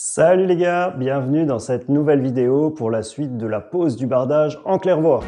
Salut les gars, bienvenue dans cette nouvelle vidéo pour la suite de la pose du bardage en claire-voie.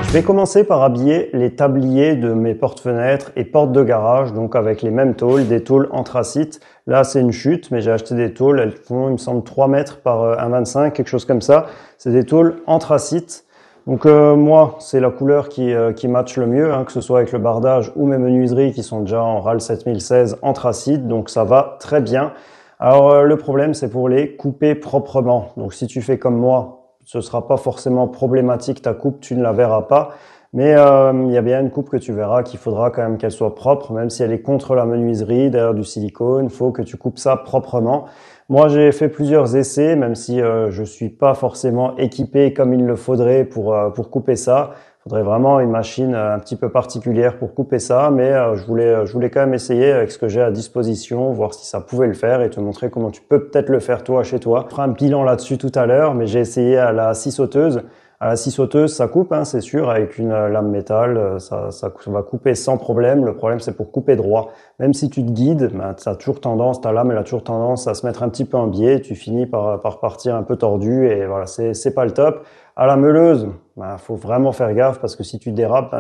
Je vais commencer par habiller les tabliers de mes portes-fenêtres et portes de garage, donc avec les mêmes tôles, des tôles anthracite. Là, c'est une chute, mais j'ai acheté des tôles, elles font, il me semble, 3 mètres par 1,25, quelque chose comme ça. C'est des tôles anthracite. Donc moi, c'est la couleur qui matche le mieux, que ce soit avec le bardage ou mes menuiseries qui sont déjà en RAL 7016 anthracite, donc ça va très bien. Alors le problème, c'est pour les couper proprement. Donc si tu fais comme moi, ce sera pas forcément problématique, ta coupe, tu ne la verras pas. Mais il y a bien une coupe que tu verras qu'il faudra quand même qu'elle soit propre, même si elle est contre la menuiserie, derrière du silicone, il faut que tu coupes ça proprement. Moi, j'ai fait plusieurs essais, même si je suis pas forcément équipé comme il le faudrait pour couper ça. Il faudrait vraiment une machine un petit peu particulière pour couper ça, mais je voulais quand même essayer avec ce que j'ai à disposition, voir si ça pouvait le faire et te montrer comment tu peux peut-être le faire toi chez toi. Je ferai un bilan là-dessus tout à l'heure, mais j'ai essayé à la scie sauteuse. À la scie sauteuse, ça coupe, c'est sûr, avec une lame métal, ça va couper sans problème. Le problème, c'est pour couper droit. Même si tu te guides, ça a toujours tendance, ta lame, elle a toujours tendance à se mettre un petit peu en biais. Tu finis par partir un peu tordu et voilà, c'est pas le top. À la meuleuse, faut vraiment faire gaffe parce que si tu dérapes,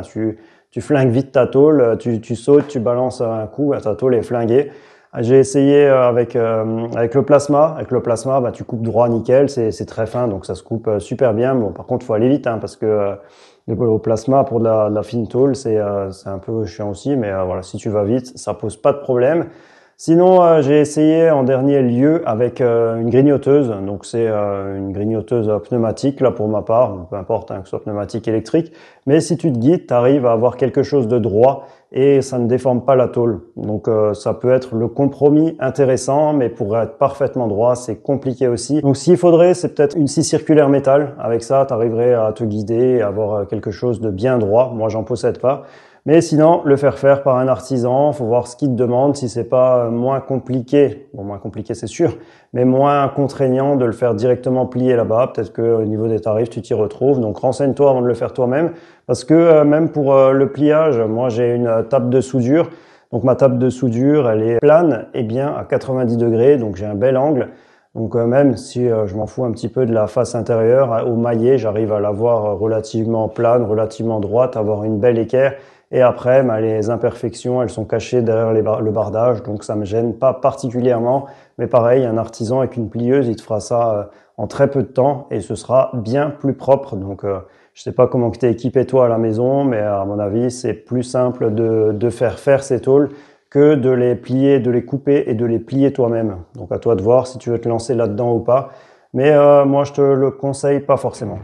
tu flingues vite ta tôle, tu sautes, tu balances un coup, ta tôle est flinguée. J'ai essayé avec le plasma. Avec le plasma, tu coupes droit nickel, c'est très fin, donc ça se coupe super bien. Bon, par contre, faut aller vite, parce que le plasma pour de la fine tôle, c'est un peu chiant aussi, mais voilà, si tu vas vite, ça pose pas de problème. Sinon, j'ai essayé en dernier lieu avec une grignoteuse. Donc c'est une grignoteuse pneumatique là pour ma part, peu importe que ce soit pneumatique, électrique. Mais si tu te guides, tu arrives à avoir quelque chose de droit et ça ne déforme pas la tôle. Donc ça peut être le compromis intéressant, mais pour être parfaitement droit, c'est compliqué aussi. Donc s'il faudrait, c'est peut-être une scie circulaire métal. Avec ça, tu arriverais à te guider et avoir quelque chose de bien droit. Moi, j'en possède pas. Mais sinon, le faire par un artisan, faut voir ce qu'il te demande, si c'est pas moins compliqué. Bon, moins compliqué, c'est sûr, mais moins contraignant de le faire directement plier là-bas. Peut-être que au niveau des tarifs, tu t'y retrouves. Donc, renseigne-toi avant de le faire toi-même. Parce que même pour le pliage, moi, j'ai une table de soudure. Donc, ma table de soudure, elle est plane et bien à 90 degrés. Donc, j'ai un bel angle. Donc même si je m'en fous un petit peu de la face intérieure, au maillet, j'arrive à l'avoir relativement plane, relativement droite, avoir une belle équerre. Et après, les imperfections, elles sont cachées derrière le bardage, donc ça me gêne pas particulièrement. Mais pareil, un artisan avec une plieuse, il te fera ça en très peu de temps et ce sera bien plus propre. Donc je sais pas comment tu es équipé toi à la maison, mais à mon avis, c'est plus simple de faire ces tôles que de les plier, de les couper et de les plier toi-même. Donc à toi de voir si tu veux te lancer là-dedans ou pas. Mais moi, je te le conseille pas forcément.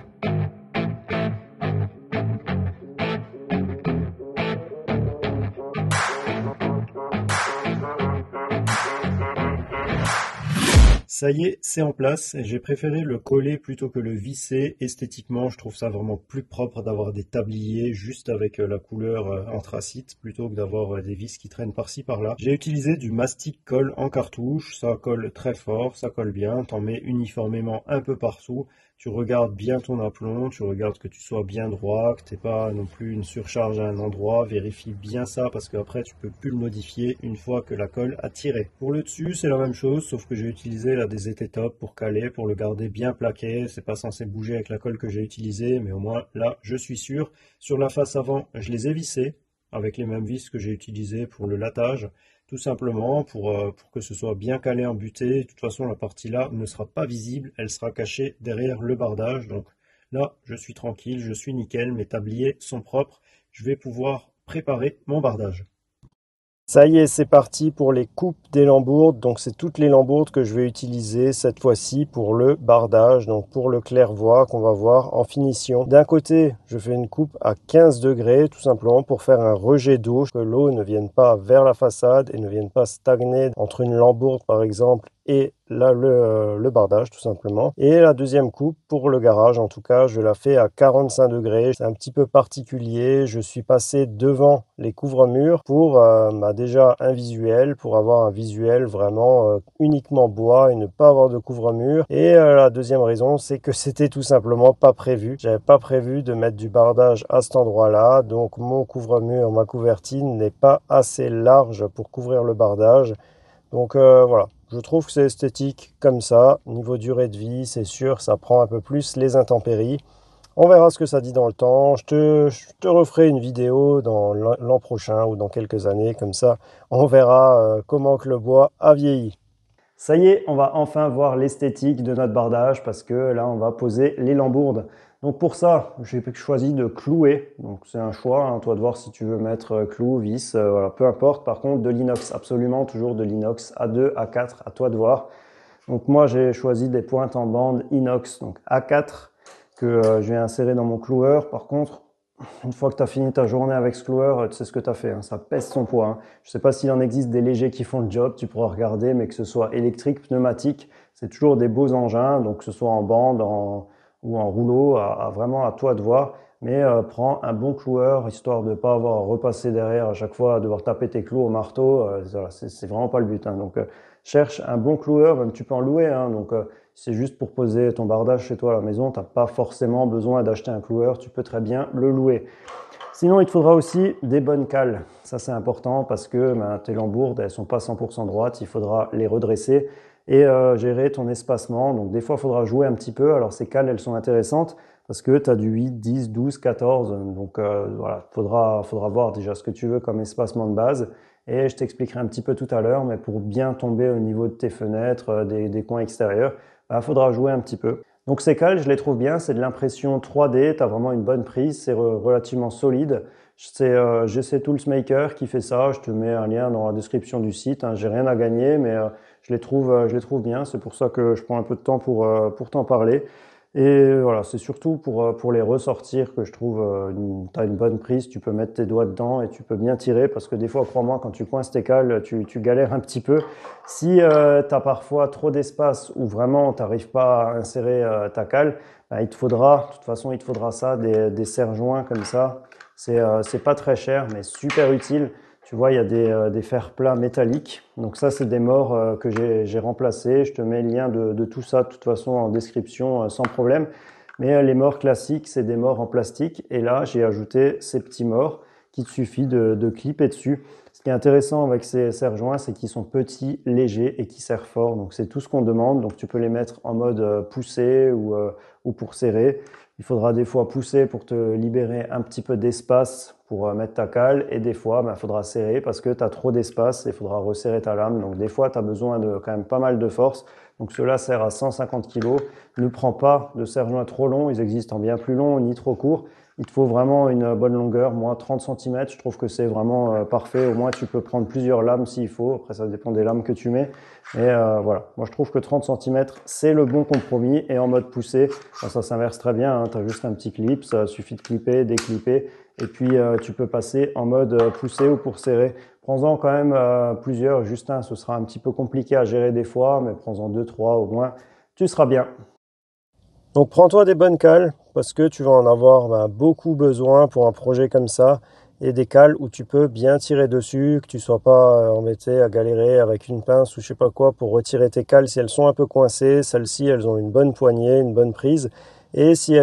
Ça y est, c'est en place. J'ai préféré le coller plutôt que le visser. Esthétiquement, je trouve ça vraiment plus propre d'avoir des tabliers juste avec la couleur anthracite plutôt que d'avoir des vis qui traînent par-ci par-là. J'ai utilisé du mastic colle en cartouche. Ça colle très fort, ça colle bien. T'en mets uniformément un peu partout. Tu regardes bien ton aplomb, tu regardes que tu sois bien droit, que t'aies pas non plus une surcharge à un endroit. Vérifie bien ça parce qu'après tu peux plus le modifier une fois que la colle a tiré. Pour le dessus, c'est la même chose, sauf que j'ai utilisé là des étais-top pour caler, pour le garder bien plaqué. C'est pas censé bouger avec la colle que j'ai utilisée, mais au moins là, je suis sûr. Sur la face avant, je les ai vissés avec les mêmes vis que j'ai utilisées pour le lattage. Tout simplement pour que ce soit bien calé en butée. De toute façon, la partie là ne sera pas visible, elle sera cachée derrière le bardage. Donc là, je suis tranquille, je suis nickel, mes tabliers sont propres. Je vais pouvoir préparer mon bardage. Ça y est, c'est parti pour les coupes des lambourdes. Donc c'est toutes les lambourdes que je vais utiliser cette fois-ci pour le bardage, donc pour le claire-voie qu'on va voir en finition. D'un côté, je fais une coupe à 15 degrés tout simplement pour faire un rejet d'eau, que l'eau ne vienne pas vers la façade et ne vienne pas stagner entre une lambourde par exemple et le bardage tout simplement. Et la deuxième coupe pour le garage, en tout cas, je la fais à 45 degrés. C'est un petit peu particulier. Je suis passé devant les couvre-murs pour déjà un visuel, pour avoir un visuel vraiment uniquement bois et ne pas avoir de couvre-mur. Et la deuxième raison, c'est que c'était tout simplement pas prévu. J'avais pas prévu de mettre du bardage à cet endroit-là, donc mon couvre-mur, ma couvertine n'est pas assez large pour couvrir le bardage. Donc voilà, je trouve que c'est esthétique comme ça. Niveau durée de vie, c'est sûr, ça prend un peu plus les intempéries. On verra ce que ça dit dans le temps. Je te referai une vidéo dans l'an prochain ou dans quelques années. Comme ça, on verra comment que le bois a vieilli. Ça y est, on va enfin voir l'esthétique de notre bardage parce que là, on va poser les lambourdes. Donc pour ça, j'ai choisi de clouer. Donc c'est un choix, hein, toi de voir si tu veux mettre clou, vis, voilà, peu importe. Par contre, de l'inox, absolument toujours de l'inox A2, A4, à toi de voir. Donc moi, j'ai choisi des pointes en bande inox, donc A4 que je vais insérer dans mon cloueur. Par contre, une fois que tu as fini ta journée avec ce cloueur, tu sais ce que tu as fait, hein, ça pèse son poids. Hein. Je ne sais pas s'il en existe des légers qui font le job, tu pourras regarder, mais que ce soit électrique, pneumatique, c'est toujours des beaux engins, donc que ce soit en bande ou en rouleau, vraiment à toi de voir. Mais prends un bon cloueur, histoire de ne pas avoir à repasser derrière à chaque fois, à devoir taper tes clous au marteau, voilà, c'est vraiment pas le but. Hein. Donc cherche un bon cloueur, même tu peux en louer, hein, donc c'est juste pour poser ton bardage chez toi à la maison, tu n'as pas forcément besoin d'acheter un cloueur, tu peux très bien le louer. Sinon, il te faudra aussi des bonnes cales. Ça, c'est important parce que tes lambourdes, elles sont pas 100% droites, il faudra les redresser et gérer ton espacement. Donc des fois, il faudra jouer un petit peu. Alors ces cales, elles sont intéressantes parce que tu as du 8, 10, 12, 14. Donc voilà, faudra voir déjà ce que tu veux comme espacement de base. Et je t'expliquerai un petit peu tout à l'heure, mais pour bien tomber au niveau de tes fenêtres, des coins extérieurs, faudra jouer un petit peu. Donc ces cales, je les trouve bien, c'est de l'impression 3D, tu as vraiment une bonne prise, c'est relativement solide. C'est GC Toolsmaker qui fait ça, je te mets un lien dans la description du site, hein, j'ai rien à gagner, mais je les trouve bien, c'est pour ça que je prends un peu de temps pour t'en parler. Et voilà, c'est surtout pour les ressortir que je trouve tu as une bonne prise, tu peux mettre tes doigts dedans et tu peux bien tirer parce que des fois, crois-moi, quand tu coinces tes cales, tu galères un petit peu. Si tu as parfois trop d'espace ou vraiment tu n'arrives pas à insérer ta cale, il te faudra, de toute façon, il te faudra ça, des serre-joints comme ça. C'est pas très cher, mais super utile. Tu vois, il y a des fers plats métalliques. Donc ça, c'est des morts que j'ai remplacés. Je te mets le lien de tout ça, de toute façon, en description, sans problème. Mais les morts classiques, c'est des morts en plastique. Et là, j'ai ajouté ces petits morts qu'il te suffit de clipper dessus. Ce qui est intéressant avec ces serre-joints, c'est qu'ils sont petits, légers et qui serrent fort. Donc c'est tout ce qu'on demande. Donc tu peux les mettre en mode poussé ou pour serrer. Il faudra des fois pousser pour te libérer un petit peu d'espace pour mettre ta cale et des fois il faudra serrer parce que tu as trop d'espace et il faudra resserrer ta lame. Donc des fois tu as besoin de quand même pas mal de force. Donc cela sert à 150 kg. Ne prends pas de serre-joint trop long, ils existent en bien plus long ni trop court. Il te faut vraiment une bonne longueur, moi 30 cm, je trouve que c'est vraiment parfait. Au moins tu peux prendre plusieurs lames s'il faut, après ça dépend des lames que tu mets. Mais voilà, moi je trouve que 30 cm c'est le bon compromis et en mode poussé, ça s'inverse très bien, hein. Tu as juste un petit clip, ça suffit de clipper, déclipper et puis tu peux passer en mode poussé ou pour serrer. Prends-en quand même plusieurs, juste un, ce sera un petit peu compliqué à gérer des fois, mais prends-en 2, 3 au moins, tu seras bien. Donc prends-toi des bonnes cales parce que tu vas en avoir beaucoup besoin pour un projet comme ça et des cales où tu peux bien tirer dessus, que tu sois pas embêté à galérer avec une pince ou je sais pas quoi pour retirer tes cales si elles sont un peu coincées. Celles-ci, elles ont une bonne poignée, une bonne prise. Et si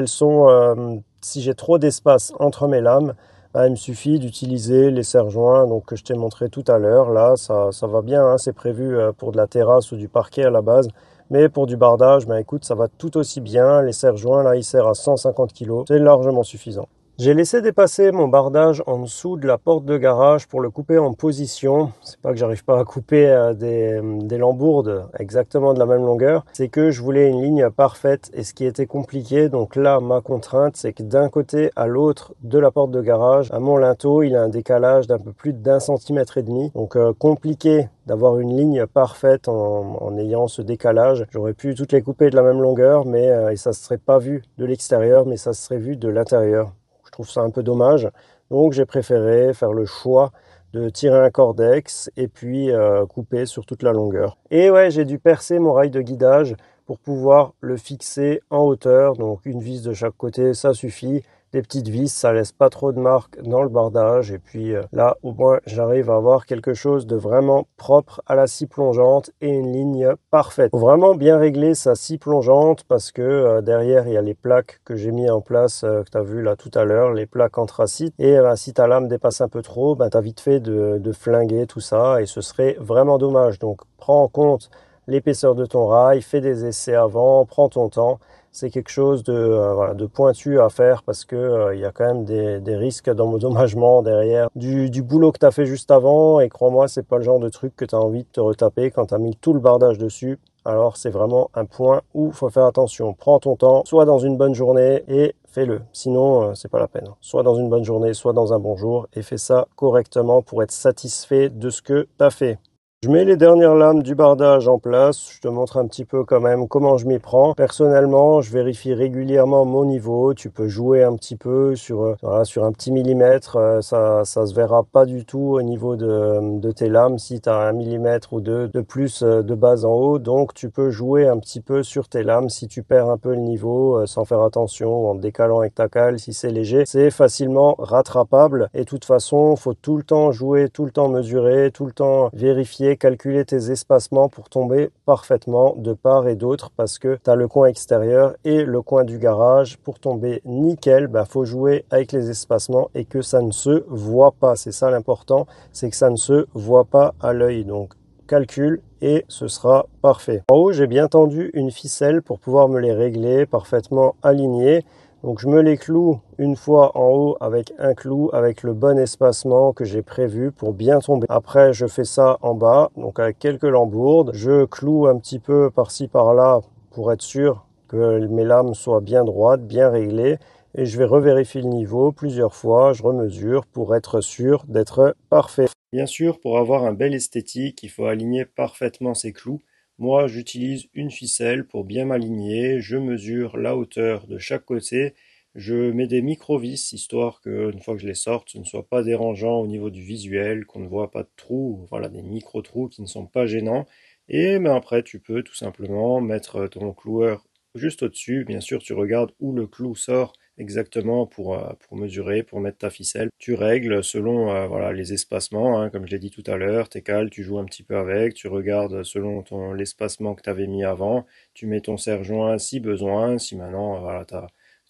si j'ai trop d'espace entre mes lames, il me suffit d'utiliser les serre-joints donc, que je t'ai montré tout à l'heure. Là, ça va bien, hein, c'est prévu pour de la terrasse ou du parquet à la base. Mais pour du bardage, écoute, ça va tout aussi bien. Les serre-joints, là, ils serrent à 150 kg. C'est largement suffisant. J'ai laissé dépasser mon bardage en dessous de la porte de garage pour le couper en position. C'est pas que j'arrive pas à couper des lambourdes exactement de la même longueur. C'est que je voulais une ligne parfaite et ce qui était compliqué. Donc là, ma contrainte, c'est que d'un côté à l'autre de la porte de garage, à mon linteau, il a un décalage d'un peu plus d'1,5 cm. Donc compliqué d'avoir une ligne parfaite en ayant ce décalage. J'aurais pu toutes les couper de la même longueur, mais et ça ne serait pas vu de l'extérieur, mais ça serait vu de l'intérieur. Je trouve ça un peu dommage. Donc j'ai préféré faire le choix de tirer un cordex et puis couper sur toute la longueur. Et ouais, j'ai dû percer mon rail de guidage pour pouvoir le fixer en hauteur. Donc une vis de chaque côté, ça suffit. Des petites vis, ça laisse pas trop de marques dans le bardage. Et puis là, au moins, j'arrive à avoir quelque chose de vraiment propre à la scie plongeante et une ligne parfaite. Faut vraiment bien régler sa scie plongeante parce que derrière, il y a les plaques que j'ai mis en place, que tu as vu là tout à l'heure, les plaques anthracite. Et si ta lame dépasse un peu trop, tu as vite fait de flinguer tout ça et ce serait vraiment dommage. Donc, prends en compte l'épaisseur de ton rail, fais des essais avant, prends ton temps. C'est quelque chose de pointu à faire parce que il y a quand même des risques d'endommagement derrière du boulot que tu as fait juste avant. Et crois-moi, c'est pas le genre de truc que tu as envie de te retaper quand tu as mis tout le bardage dessus. Alors c'est vraiment un point où il faut faire attention. Prends ton temps, soit dans une bonne journée et fais-le. Sinon, c'est pas la peine. Soit dans une bonne journée, soit dans un bon jour et fais ça correctement pour être satisfait de ce que tu as fait. Je mets les dernières lames du bardage en place, je te montre un petit peu quand même comment je m'y prends. Personnellement, je vérifie régulièrement mon niveau, tu peux jouer un petit peu sur un petit millimètre, ça se verra pas du tout au niveau de tes lames si tu as 1 millimètre ou deux de plus de base en haut, donc tu peux jouer un petit peu sur tes lames si tu perds un peu le niveau sans faire attention, en te décalant avec ta cale, si c'est léger, c'est facilement rattrapable et de toute façon, faut tout le temps jouer, tout le temps mesurer, tout le temps vérifier, calculer tes espacements pour tomber parfaitement de part et d'autre parce que tu as le coin extérieur et le coin du garage. Pour tomber nickel, faut jouer avec les espacements et que ça ne se voit pas. C'est ça l'important, c'est que ça ne se voit pas à l'œil. Donc calcul et ce sera parfait. En haut, j'ai bien tendu une ficelle pour pouvoir me les régler parfaitement alignées. Donc je me les cloue une fois en haut avec un clou avec le bon espacement que j'ai prévu pour bien tomber. Après je fais ça en bas, donc avec quelques lambourdes. Je cloue un petit peu par-ci par-là pour être sûr que mes lames soient bien droites, bien réglées. Et je vais revérifier le niveau plusieurs fois, je remesure pour être sûr d'être parfait. Bien sûr, pour avoir un bel esthétique, il faut aligner parfaitement ses clous. Moi, j'utilise une ficelle pour bien m'aligner, je mesure la hauteur de chaque côté, je mets des micro-vis histoire que, une fois que je les sorte, ce ne soit pas dérangeant au niveau du visuel, qu'on ne voit pas de trous, voilà, des micro-trous qui ne sont pas gênants. Et après, tu peux tout simplement mettre ton cloueur juste au-dessus. Bien sûr, tu regardes où le clou sort exactement pour mesurer, pour mettre ta ficelle. Tu règles selon les espacements, hein, comme je l'ai dit tout à l'heure, tes cales, tu joues un petit peu avec, tu regardes selon l'espacement que tu avais mis avant, tu mets ton serre-joint si besoin, si maintenant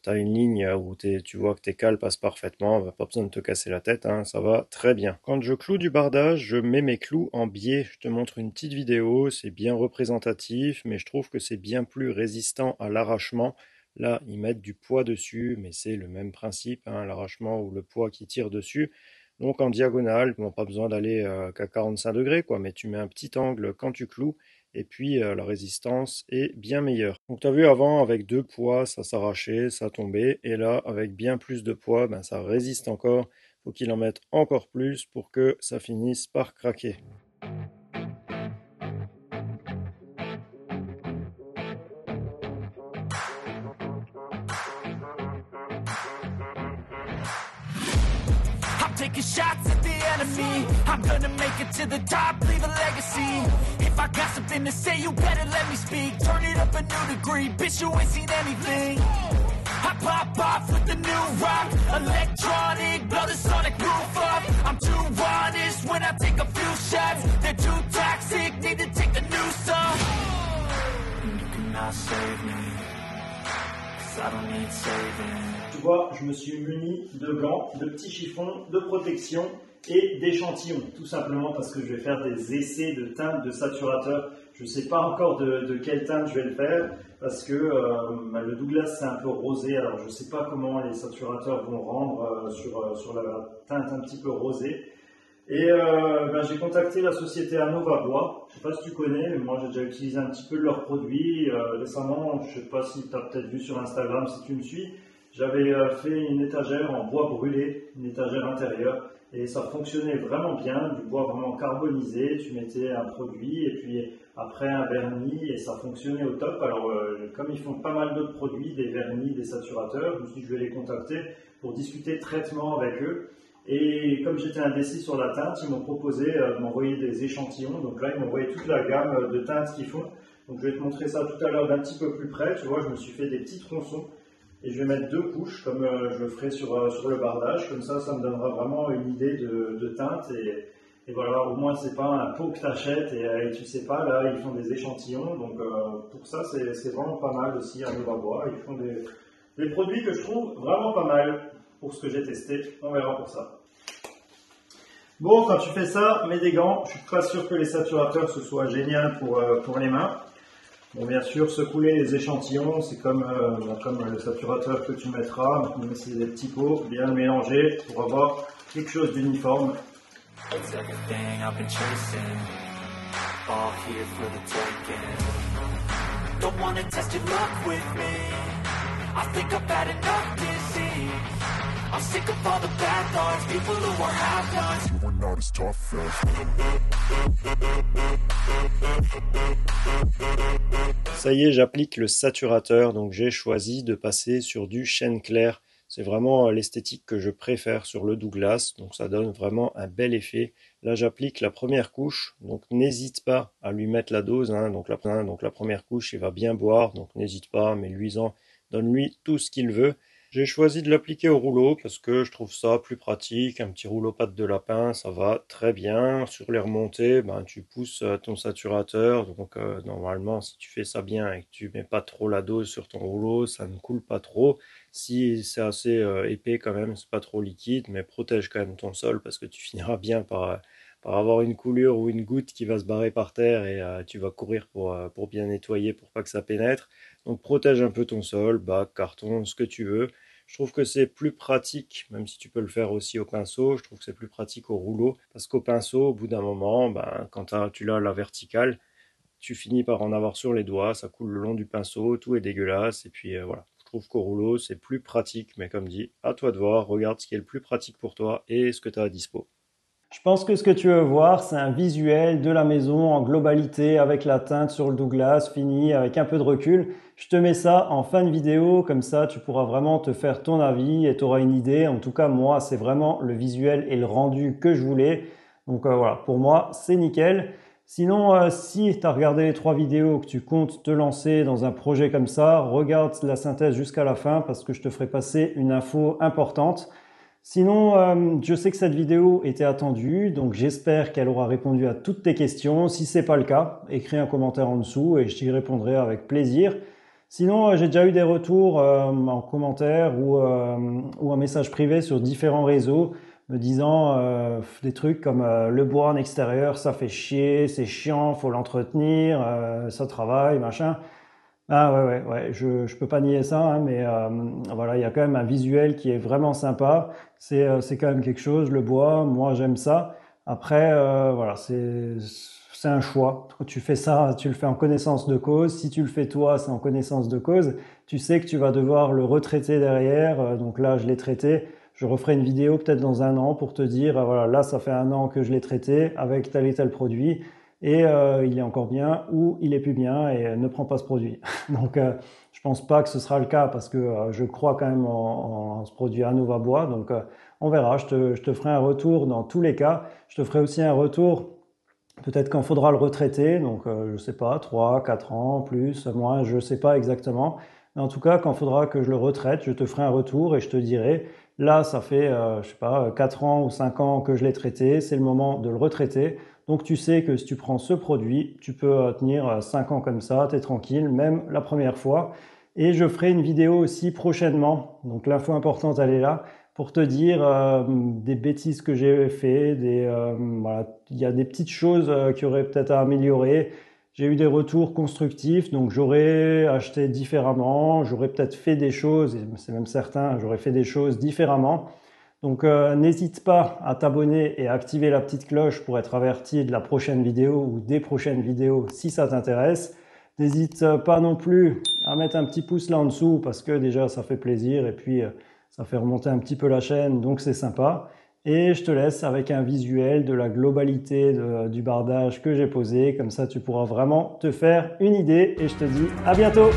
tu as une ligne où tu vois que tes cales passent parfaitement, pas besoin de te casser la tête, hein, ça va très bien. Quand je cloue du bardage, je mets mes clous en biais, je te montre une petite vidéo, c'est bien représentatif, mais je trouve que c'est bien plus résistant à l'arrachement. Là, ils mettent du poids dessus, mais c'est le même principe, hein, l'arrachement ou le poids qui tire dessus. Donc en diagonale, bon, pas besoin d'aller qu'à 45 degrés, quoi, mais tu mets un petit angle quand tu cloues, et puis la résistance est bien meilleure. Donc tu as vu avant, avec 2 poids, ça s'arrachait, ça tombait, et là, avec bien plus de poids, ça résiste encore. Faut qu'il en mette encore plus pour que ça finisse par craquer. Taking shots at the enemy, I'm gonna make it to the top, leave a legacy. If I got something to say, you better let me speak. Turn it up a new degree, bitch, you ain't seen anything. I pop off with the new rock, electronic, blow the sonic roof up. I'm too honest when I take a few shots. They're too toxic, need to take the noose off. You cannot save me, 'cause I don't need saving. Tu vois, je me suis muni de gants, de petits chiffons, de protection et d'échantillons, tout simplement parce que je vais faire des essais de teintes de saturateur. Je ne sais pas encore de quelle teinte je vais le faire parce que le Douglas c'est un peu rosé, alors je ne sais pas comment les saturateurs vont rendre sur la teinte un petit peu rosée. Et j'ai contacté la société Anova Bois. Je ne sais pas si tu connais, mais moi j'ai déjà utilisé un petit peu de leurs produits récemment. Je ne sais pas si tu as peut-être vu sur Instagram si tu me suis. J'avais fait une étagère en bois brûlé, une étagère intérieure, et ça fonctionnait vraiment bien, du bois vraiment carbonisé. Tu mettais un produit et puis après un vernis et ça fonctionnait au top. Alors comme ils font pas mal d'autres produits, des vernis, des saturateurs, je me suis dit je vais les contacter pour discuter traitement avec eux. Et comme j'étais indécis sur la teinte, ils m'ont proposé de m'envoyer des échantillons. Donc là, ils m'ont envoyé toute la gamme de teintes qu'ils font. Donc je vais te montrer ça tout à l'heure d'un petit peu plus près. Tu vois, je me suis fait des petits tronçons. Et je vais mettre 2 couches, comme je le ferai sur le bardage. Comme ça me donnera vraiment une idée de teinte. Et voilà, au moins c'est pas un pot que tu achètes et tu sais pas, là ils font des échantillons. Donc pour ça, c'est vraiment pas mal aussi à Nova Bois. Ils font des produits que je trouve vraiment pas mal pour ce que j'ai testé. On verra pour ça. Bon, quand tu fais ça, mets des gants. Je suis pas sûr que les saturateurs ce soit génial pour les mains. Bon, bien sûr, secouer les échantillons, c'est comme le saturateur que tu mettras. Mais c'est des petits pots, bien mélanger pour avoir quelque chose d'uniforme. I'm sick of all the bad thoughts, people who are half-nots. You are not as tough as. Ça y est, j'applique le saturateur, donc j'ai choisi de passer sur du chêne clair. C'est vraiment l'esthétique que je préfère sur le Douglas, donc ça donne vraiment un bel effet. Là, j'applique la première couche, donc n'hésite pas à lui mettre la dose. Donc la première couche, il va bien boire, donc n'hésite pas, mets-lui-en, donne-lui tout ce qu'il veut. J'ai choisi de l'appliquer au rouleau parce que je trouve ça plus pratique. Un petit rouleau pâte de lapin, ça va très bien. Sur les remontées, tu pousses ton saturateur. Donc normalement, si tu fais ça bien et que tu mets pas trop la dose sur ton rouleau, ça ne coule pas trop. Si c'est assez épais quand même, c'est pas trop liquide, mais protège quand même ton sol parce que tu finiras bien par avoir une coulure ou une goutte qui va se barrer par terre et tu vas courir pour bien nettoyer pour pas que ça pénètre. Donc protège un peu ton sol, bac, carton, ce que tu veux. Je trouve que c'est plus pratique, même si tu peux le faire aussi au pinceau, je trouve que c'est plus pratique au rouleau, parce qu'au pinceau, au bout d'un moment, quand tu l'as à la verticale, tu finis par en avoir sur les doigts, ça coule le long du pinceau, tout est dégueulasse, et puis voilà. Je trouve qu'au rouleau, c'est plus pratique, mais comme dit, à toi de voir, regarde ce qui est le plus pratique pour toi et ce que tu as à dispo. Je pense que ce que tu veux voir, c'est un visuel de la maison en globalité avec la teinte sur le Douglas fini avec un peu de recul. Je te mets ça en fin de vidéo, comme ça tu pourras vraiment te faire ton avis et tu auras une idée. En tout cas, moi, c'est vraiment le visuel et le rendu que je voulais. Donc voilà, pour moi, c'est nickel. Sinon, si tu as regardé les 3 vidéos, que tu comptes te lancer dans un projet comme ça, regarde la synthèse jusqu'à la fin parce que je te ferai passer une info importante. Sinon, je sais que cette vidéo était attendue, donc j'espère qu'elle aura répondu à toutes tes questions. Si c'est pas le cas, écris un commentaire en dessous et je t'y répondrai avec plaisir. Sinon, j'ai déjà eu des retours en commentaire ou en message privé sur différents réseaux me disant des trucs comme le bois en extérieur, ça fait chier, c'est chiant, faut l'entretenir, ça travaille, machin. Ah ouais, je peux pas nier ça, mais voilà, il y a quand même un visuel qui est vraiment sympa. C'est quand même quelque chose, le bois, moi j'aime ça. Après, voilà, c'est un choix. Quand tu fais ça, tu le fais en connaissance de cause. Si tu le fais toi, c'est en connaissance de cause. Tu sais que tu vas devoir le retraiter derrière. Donc là, je l'ai traité. Je referai une vidéo peut-être dans 1 an pour te dire, voilà, là, ça fait 1 an que je l'ai traité avec tel et tel produit. Et il est encore bien ou il est plus bien et ne prends pas ce produit. Donc je pense pas que ce sera le cas parce que je crois quand même en ce produit à Nova Bois. Donc on verra, je te ferai un retour dans tous les cas. Je te ferai aussi un retour peut-être quand il faudra le retraiter. Donc je sais pas, 3, 4 ans, plus, moins, je sais pas exactement. Mais en tout cas, quand il faudra que je le retraite, je te ferai un retour et je te dirai, là ça fait je sais pas, 4 ans ou 5 ans que je l'ai traité, c'est le moment de le retraiter. Donc tu sais que si tu prends ce produit, tu peux tenir 5 ans comme ça, tu es tranquille, même la première fois. Et je ferai une vidéo aussi prochainement, donc l'info importante elle est là, pour te dire des bêtises que j'ai fait, voilà, il y a des petites choses qui auraient peut-être à améliorer. J'ai eu des retours constructifs, donc j'aurais acheté différemment, j'aurais peut-être fait des choses, et c'est même certain, j'aurais fait des choses différemment. Donc n'hésite pas à t'abonner et à activer la petite cloche pour être averti de la prochaine vidéo ou des prochaines vidéos si ça t'intéresse. N'hésite pas non plus à mettre un petit pouce là en dessous parce que déjà ça fait plaisir et puis ça fait remonter un petit peu la chaîne, donc c'est sympa. Et je te laisse avec un visuel de la globalité du bardage que j'ai posé, comme ça tu pourras vraiment te faire une idée et je te dis à bientôt.